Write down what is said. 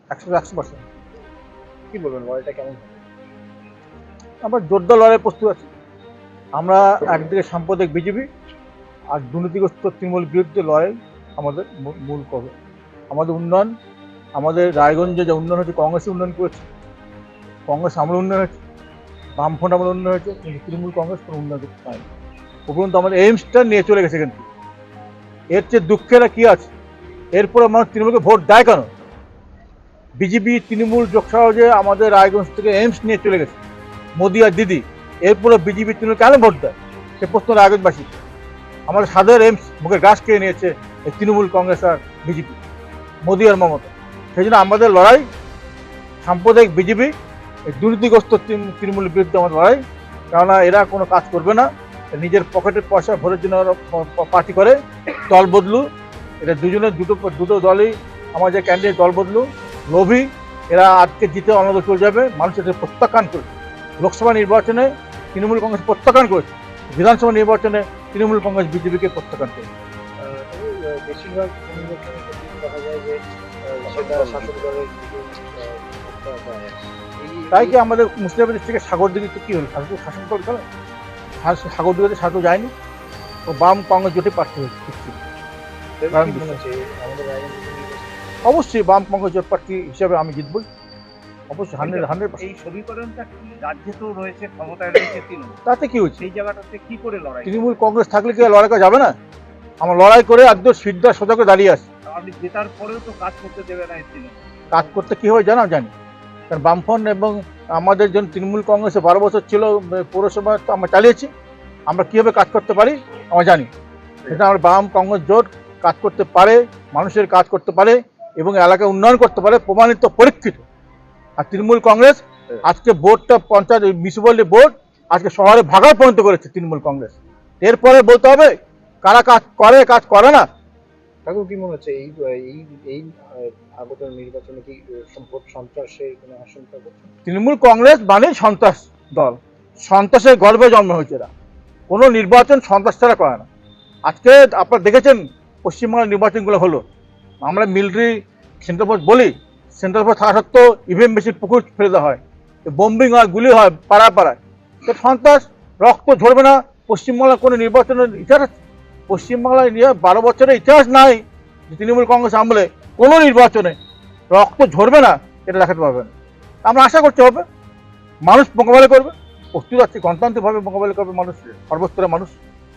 100%। কি বলবেন, লড়াইটা কেমন হবে? আমরা জোরদার লড়াই প্রস্তুত আছি। আমরা একদিকে সাম্প্রদায়িক বিজেপি আর দুর্নীতিগ্রস্ত তৃণমূল বিরুদ্ধে লড়াই আমাদের মূল করবে। আমাদের উন্নয়ন, আমাদের রায়গঞ্জে যে উন্নয়ন হয়েছে কংগ্রেসে উন্নয়ন করেছে, কংগ্রেস আমলে উন্নয়ন হয়েছে, বামফ্রন্ট আমলে উন্নয়ন হয়েছে, কিন্তু তৃণমূল কংগ্রেস কোনো উন্নয়ন করতে পারেনি। উপরন্তু আমাদের এইমসটা নিয়ে চলে গেছে কিন্তু এর চেয়ে দুঃখের কি আছে? এরপরে মানুষ তৃণমূলকে ভোট দেয় কেন? বিজেপি তৃণমূল যোগসহজে আমাদের রায়গঞ্জ থেকে এইমস নিয়ে চলে গেছে মোদি আর দিদি, এরপরে বিজেপি তৃণমূল কেন ভোট দেয়? সে প্রশ্ন রায়গঞ্জবাসী। আমাদের সাদের এইমস মুখে গাছ খেয়ে নিয়েছে এই তৃণমূল কংগ্রেস আর বিজেপি, মোদি আর মমতা। সেই জন্য আমাদের লড়াই সাম্প্রদায়িক বিজেপি, এই দুর্নীতিগ্রস্ত তৃণমূলের বিরুদ্ধে আমাদের লড়াই। কেননা এরা কোনো কাজ করবে না, নিজের পকেটের পয়সা ভোটের জন্য পার্টি করে, দল বদলু। এটা দুটো দলই আমার যে ক্যান্ডিডেট দল বদলু, লোভী। এরা আজকে জিতে অন্য দল চলে যাবে, মানুষ এদের প্রত্যাখ্যান করবে। লোকসভা নির্বাচনে তৃণমূল কংগ্রেস প্রত্যাখ্যান করেছে, বিধানসভা নির্বাচনে তৃণমূল কংগ্রেস বিজেপিকে প্রত্যাখ্যান করেছে। বেশিরভাগ নির্বাচনের ক্ষেত্রে দেখা যায় যে সেটা শাসক দলের তাই কি আমাদের মুর্শিদাবাদ থেকে সাগরদিঘি কি হলো? শাসক দল গেল, সাগরদিঘিতে শাসক যায়নি, ও বাম কংগ্রেস জোটে প্রার্থী হয়েছে। অবশ্যই বাম কংগ্রেস জোট প্রার্থী হিসাবে আমি জিতবই, অবশ্যই 100%। এই সমীকরণটা রাজ্যে তো রয়েছে, ক্ষমতায় রয়েছে তৃণমূল, তাতে কি হয়েছে? সেই জায়গাটাতে কি করে লড়াই? তৃণমূল কংগ্রেস থাকলে কি লড়াই করা যাবে না? আমরা লড়াই করে একদম সিদ্ধা সোজা করে দাঁড়িয়ে আসি। আপনি জেতার পরেও তো কাজ করতে দেবে না এই তৃণমূল। কাজ করতে কি হবে জানি, কারণ বামফ্রন্ট এবং আমাদের জন্য তৃণমূল কংগ্রেসে 12 বছর ছিল, পৌরসভা তো আমরা চালিয়েছি। আমরা কীভাবে কাজ করতে পারি আমরা জানি। সেটা আমরা বাম কংগ্রেস জোট কাজ করতে পারে, মানুষের কাজ করতে পারে এবং এলাকায় উন্নয়ন করতে পারে, প্রমাণিত পরীক্ষিত। আর তৃণমূল কংগ্রেস আজকে বোর্ডটা পঞ্চায়েত মিউনিসিপ্যালিটি বোর্ড আজকে শহরে ভাগায় পরিণত করেছে তৃণমূল কংগ্রেস। এরপরে বলতে হবে কারা কাজ করে না। কাকু কি মনে হচ্ছে এই আগত নির্বাচনে কি ভোট সন্ত্রাসের কোনো আশঙ্কা করছে? তৃণমূল কংগ্রেস মানে সন্ত্রাস দল, সন্ত্রাসের গর্ভে জন্ম হয়েছে এরা। কোনো নির্বাচন সন্ত্রাস ছাড়া করে না। আজকে আপনারা দেখেছেন পশ্চিমবাংলার নির্বাচনগুলো হলো, আমরা মিলিটারি সেন্টার ফোর্স বলি, সেন্টার ফোর্স থাকা সত্ত্বেও ইভিএম মেশিন পুকুর ফেলে দেওয়া হয়, বোম্বিং হয়, গুলি হয় পাড়ায় পাড়ায়। তো সন্ত্রাস, রক্ত ঝরবে না। পশ্চিমবাংলার কোনো নির্বাচনের ইতিহাস, পশ্চিমবাংলায় 12 বছরের ইতিহাস নাই যে তৃণমূল কংগ্রেস আমলে কোনো নির্বাচনে রক্ত ঝরবে না, এটা দেখাতে পারবে না। আমরা আশা করতে হবে মানুষ মোকাবেলা করবে, প্রস্তুত আছে, গণতান্ত্রিকভাবে মোকাবেলা করবে মানুষ, সর্বস্তরের মানুষ।